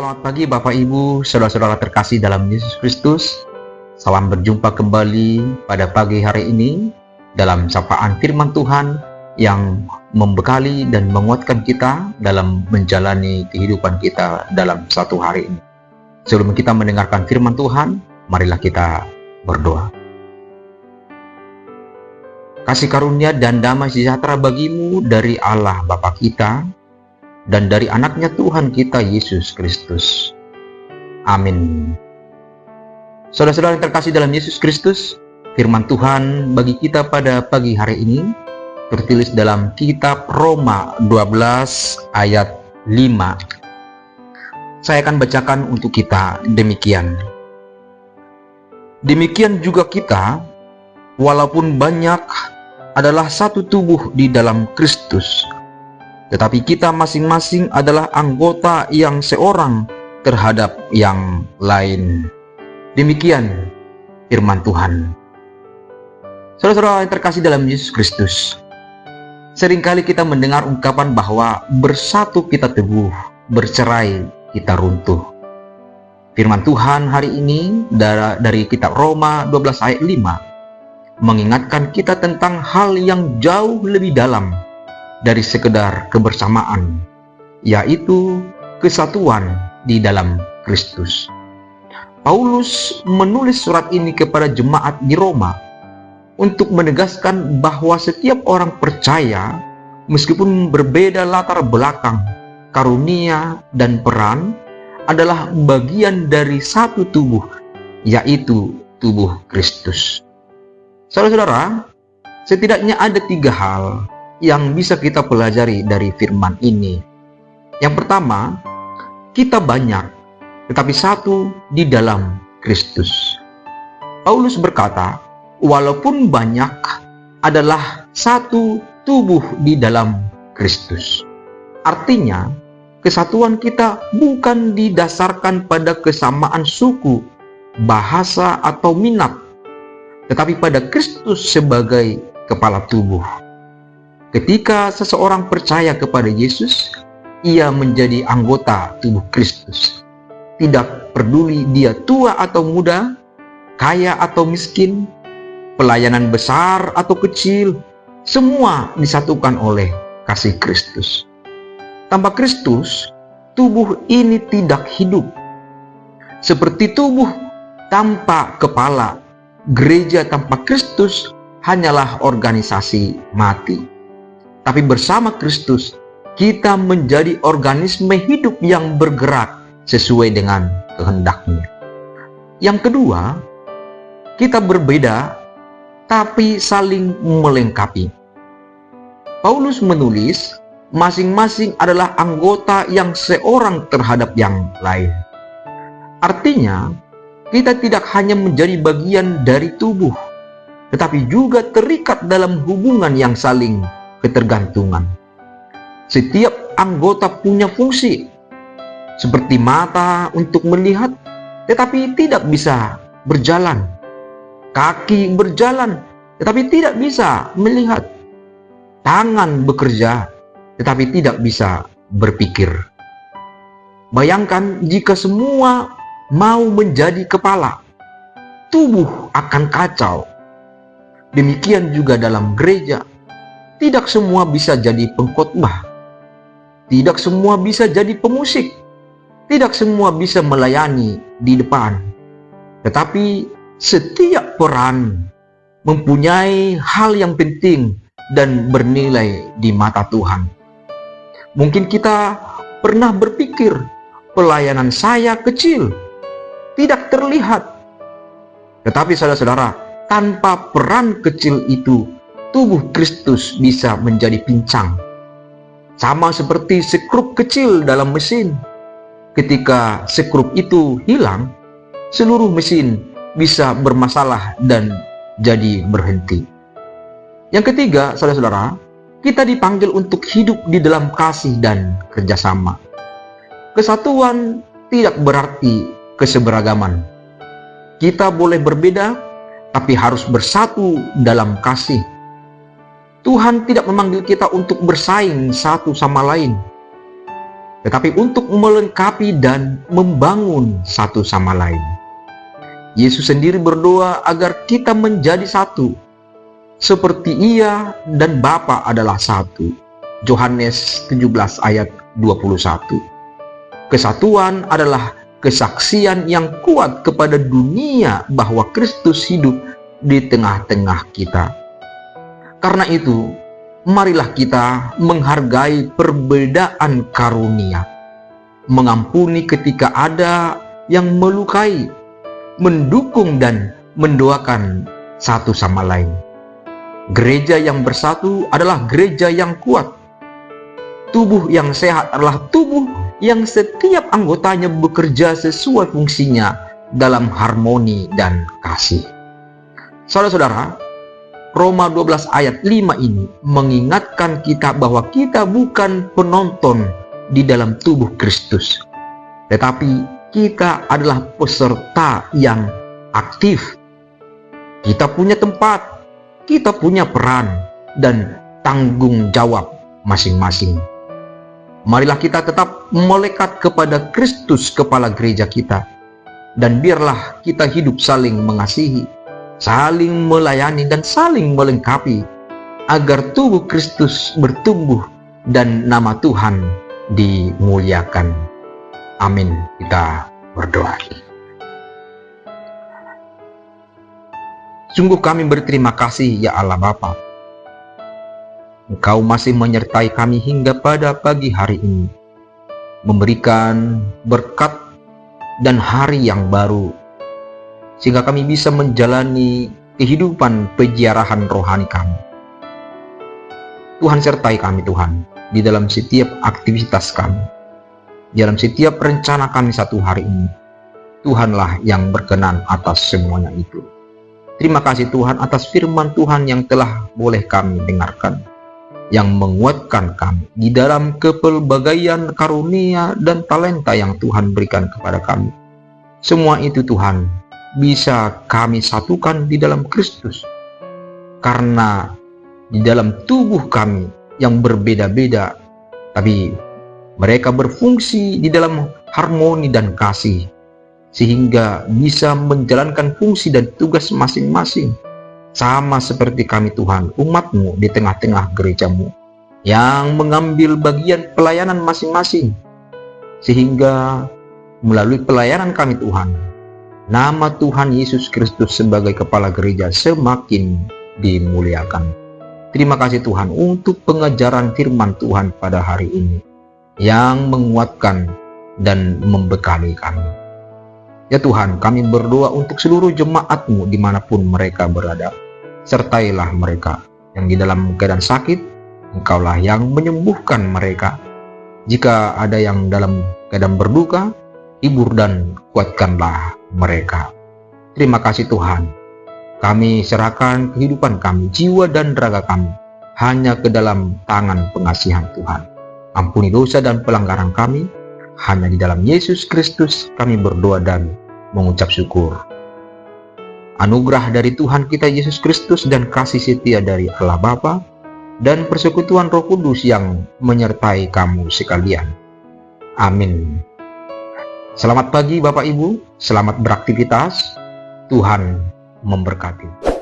Selamat pagi Bapak Ibu, saudara-saudara terkasih dalam Yesus Kristus. Salam berjumpa kembali pada pagi hari ini dalam sapaan firman Tuhan yang membekali dan menguatkan kita dalam menjalani kehidupan kita dalam satu hari ini. Sebelum kita mendengarkan firman Tuhan, marilah kita berdoa. Kasih karunia dan damai sejahtera bagimu dari Allah Bapa kita dan dari anaknya Tuhan kita Yesus Kristus. Amin. Saudara-saudara yang terkasih dalam Yesus Kristus, firman Tuhan bagi kita pada pagi hari ini tertulis dalam kitab Roma 12 ayat 5. Saya akan bacakan untuk kita demikian. Demikian juga kita, walaupun banyak, adalah satu tubuh di dalam Kristus, tetapi kita masing-masing adalah anggota yang seorang terhadap yang lain. Demikian firman Tuhan. Saudara-saudara yang terkasih dalam Yesus Kristus, seringkali kita mendengar ungkapan bahwa bersatu kita teguh, bercerai kita runtuh. Firman Tuhan hari ini dari kitab Roma 12 ayat 5 mengingatkan kita tentang hal yang jauh lebih dalam dari sekedar kebersamaan, yaitu kesatuan di dalam Kristus. Paulus menulis surat ini kepada jemaat di Roma untuk menegaskan bahwa setiap orang percaya, meskipun berbeda latar belakang, karunia, dan peran, adalah bagian dari satu tubuh, yaitu tubuh Kristus. Saudara-saudara, setidaknya ada 3 hal yang bisa kita pelajari dari firman ini. Yang pertama, kita banyak, tetapi satu di dalam Kristus. Paulus berkata, walaupun banyak adalah satu tubuh di dalam Kristus. Artinya, kesatuan kita bukan didasarkan pada kesamaan suku, bahasa, atau minat, tetapi pada Kristus sebagai kepala tubuh. Ketika seseorang percaya kepada Yesus, ia menjadi anggota tubuh Kristus. Tidak peduli dia tua atau muda, kaya atau miskin, pelayanan besar atau kecil, semua disatukan oleh kasih Kristus. Tanpa Kristus, tubuh ini tidak hidup. Seperti tubuh tanpa kepala, gereja tanpa Kristus hanyalah organisasi mati. Tapi bersama Kristus, kita menjadi organisme hidup yang bergerak sesuai dengan kehendak-Nya. Yang kedua, kita berbeda, tapi saling melengkapi. Paulus menulis, masing-masing adalah anggota yang seorang terhadap yang lain. Artinya, kita tidak hanya menjadi bagian dari tubuh, tetapi juga terikat dalam hubungan yang saling ketergantungan. Setiap anggota punya fungsi, seperti mata untuk melihat, tetapi tidak bisa berjalan. Kaki berjalan, tetapi tidak bisa melihat. Tangan bekerja, tetapi tidak bisa berpikir. Bayangkan jika semua mau menjadi kepala, tubuh akan kacau. Demikian juga dalam gereja. Tidak semua bisa jadi pengkhotbah. Tidak semua bisa jadi pemusik. Tidak semua bisa melayani di depan. Tetapi setiap peran mempunyai hal yang penting dan bernilai di mata Tuhan. Mungkin kita pernah berpikir, pelayanan saya kecil, tidak terlihat. Tetapi saudara-saudara, tanpa peran kecil itu, tubuh Kristus bisa menjadi pincang. Sama seperti skrup kecil dalam mesin. Ketika skrup itu hilang, seluruh mesin bisa bermasalah dan jadi berhenti. Yang ketiga, saudara-saudara, kita dipanggil untuk hidup di dalam kasih dan kerjasama. Kesatuan tidak berarti keseberagaman. Kita boleh berbeda, tapi harus bersatu dalam kasih. Tuhan tidak memanggil kita untuk bersaing satu sama lain, tetapi untuk melengkapi dan membangun satu sama lain. Yesus sendiri berdoa agar kita menjadi satu, seperti Ia dan Bapa adalah satu. Yohanes 17 ayat 21. Kesatuan adalah kesaksian yang kuat kepada dunia bahwa Kristus hidup di tengah-tengah kita. Karena itu, marilah kita menghargai perbedaan karunia, mengampuni ketika ada yang melukai, mendukung dan mendoakan satu sama lain. Gereja yang bersatu adalah gereja yang kuat. Tubuh yang sehat adalah tubuh yang setiap anggotanya bekerja sesuai fungsinya dalam harmoni dan kasih. Saudara-saudara, Roma 12 ayat 5 ini mengingatkan kita bahwa kita bukan penonton di dalam tubuh Kristus, tetapi kita adalah peserta yang aktif. Kita punya tempat, kita punya peran dan tanggung jawab masing-masing. Marilah kita tetap melekat kepada Kristus, kepala gereja kita, dan biarlah kita hidup saling mengasihi, saling melayani dan saling melengkapi, agar tubuh Kristus bertumbuh dan nama Tuhan dimuliakan. Amin. Kita berdoa. Sungguh kami berterima kasih ya Allah Bapa. Engkau masih menyertai kami hingga pada pagi hari ini, memberikan berkat dan hari yang baru, sehingga kami bisa menjalani kehidupan peziarahan rohani kami. Tuhan sertai kami Tuhan, di dalam setiap aktivitas kami, di dalam setiap rencana kami satu hari ini. Tuhanlah yang berkenan atas semuanya itu. Terima kasih Tuhan atas firman Tuhan yang telah boleh kami dengarkan, yang menguatkan kami di dalam kepelbagaian karunia dan talenta yang Tuhan berikan kepada kami. Semua itu Tuhan bisa kami satukan di dalam Kristus, karena di dalam tubuh kami yang berbeda-beda, tapi mereka berfungsi di dalam harmoni dan kasih, sehingga bisa menjalankan fungsi dan tugas masing-masing. Sama seperti kami Tuhan, umat-Mu di tengah-tengah gereja-Mu, yang mengambil bagian pelayanan masing-masing, sehingga melalui pelayanan kami Tuhan, nama Tuhan Yesus Kristus sebagai kepala gereja semakin dimuliakan. Terima kasih Tuhan untuk pengajaran firman Tuhan pada hari ini, yang menguatkan dan membekali kami. Ya Tuhan, kami berdoa untuk seluruh jemaat-Mu dimanapun mereka berada. Sertailah mereka yang di dalam keadaan sakit, Engkaulah yang menyembuhkan mereka. Jika ada yang dalam keadaan berduka, hibur dan kuatkanlah mereka. Terima kasih Tuhan. Kami serahkan kehidupan kami, jiwa dan raga kami, hanya ke dalam tangan pengasihan Tuhan. Ampuni dosa dan pelanggaran kami. Hanya di dalam Yesus Kristus kami berdoa dan mengucap syukur. Anugerah dari Tuhan kita Yesus Kristus dan kasih setia dari Allah Bapa dan persekutuan Roh Kudus yang menyertai kamu sekalian. Amin. Selamat pagi Bapak Ibu, selamat beraktivitas. Tuhan memberkati.